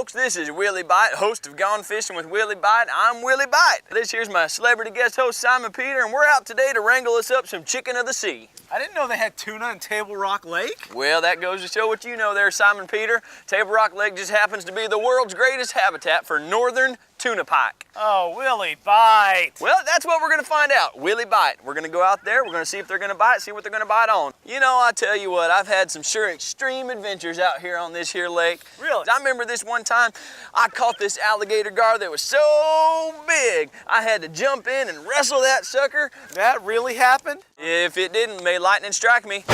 folks, this is Willie Bite, host of Gone Fishing with Willie Bite. I'm Willie Bite. This here's my celebrity guest host, Simon Peter, and we're out today to wrangle us up some chicken of the sea. I didn't know they had tuna in Table Rock Lake. Well, that goes to show what you know there, Simon Peter. Table Rock Lake just happens to be the world's greatest habitat for northern tuna pike. Oh, Willie Bite. Well, that's what we're gonna find out. Willie Bite. We're gonna go out there, we're gonna see if they're gonna bite, see what they're gonna bite on. You know, I tell you what, I've had some sure extreme adventures out here on this here lake. Really? I remember this one time, I caught this alligator gar that was so big, I had to jump in and wrestle that sucker. That really happened? If it didn't, may lightning strike me.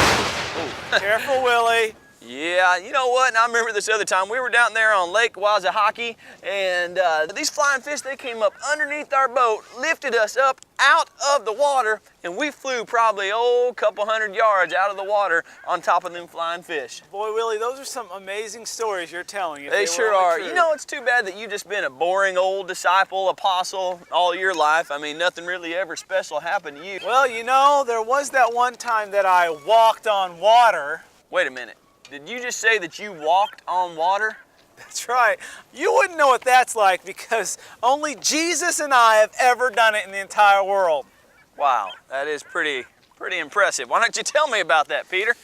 Careful, Willie. Yeah, you know what? And I remember this other time. We were down there on Lake Wazahaki, and these flying fish, they came up underneath our boat, lifted us up out of the water, and we flew probably, a couple hundred yards out of the water on top of them flying fish. Boy, Willie, those are some amazing stories you're telling. They sure are. You know, it's too bad that you've just been a boring old disciple, apostle all your life. I mean, nothing really ever special happened to you. Well, you know, there was that one time that I walked on water. Wait a minute. Did you just say that you walked on water? That's right. You wouldn't know what that's like because only Jesus and I have ever done it in the entire world. Wow, that is pretty impressive. Why don't you tell me about that, Peter?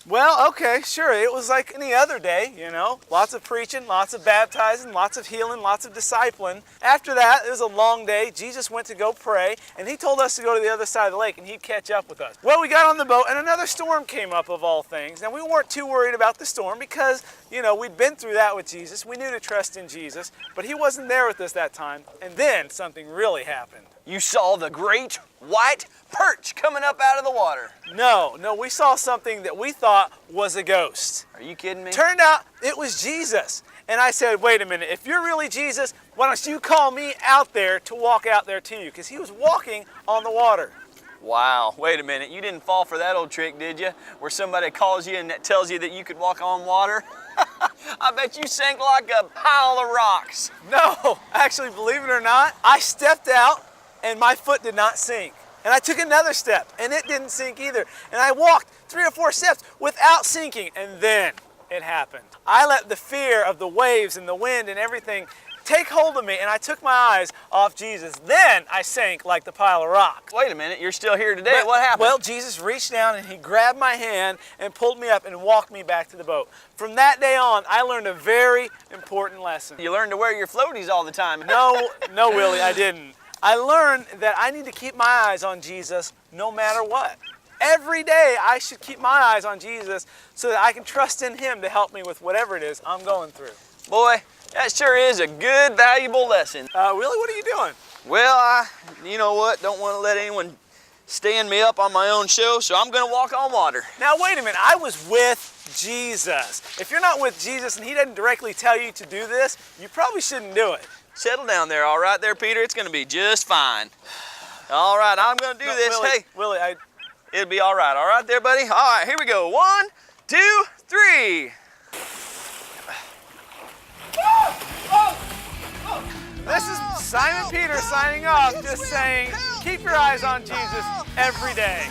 Well, okay, sure. It was like any other day, you know. Lots of preaching, lots of baptizing, lots of healing, lots of discipling. After that, it was a long day. Jesus went to go pray, and he told us to go to the other side of the lake, and he'd catch up with us. Well, we got on the boat, and another storm came up, of all things. And we weren't too worried about the storm because, you know, we'd been through that with Jesus. We knew to trust in Jesus, but he wasn't there with us that time. And then something really happened. You saw the great white perch coming up out of the water. No, we saw something that we thought was a ghost. Are you kidding me? Turned out it was Jesus. And I said, wait a minute, if you're really Jesus, why don't you call me out there to walk out there to you? Because he was walking on the water. Wow, wait a minute. You didn't fall for that old trick, did you? Where somebody calls you and tells you that you could walk on water? I bet you sank like a pile of rocks. No, actually, believe it or not, I stepped out and my foot did not sink. And I took another step and it didn't sink either. And I walked 3 or 4 steps without sinking, and then it happened. I let the fear of the waves and the wind and everything take hold of me, and I took my eyes off Jesus. Then I sank like the pile of rocks. Wait a minute, you're still here today. What happened? Well, Jesus reached down and he grabbed my hand and pulled me up and walked me back to the boat. From that day on, I learned a very important lesson. You learned to wear your floaties all the time. No, Willie, I didn't. I learned that I need to keep my eyes on Jesus no matter what. Every day I should keep my eyes on Jesus so that I can trust in him to help me with whatever it is I'm going through. Boy, that sure is a good, valuable lesson. Willie, what are you doing? Well, you know what? Don't want to let anyone stand me up on my own show, so I'm going to walk on water. Now, wait a minute. I was with Jesus. If you're not with Jesus and he doesn't directly tell you to do this, you probably shouldn't do it. Settle down there, all right there, Peter. It's going to be just fine. All right, I'm going to do this. Willie, hey, Willie, it'll be all right there, buddy? All right, here we go. 1, 2, 3. This is Simon Peter signing off, just saying, keep your eyes on Jesus every day.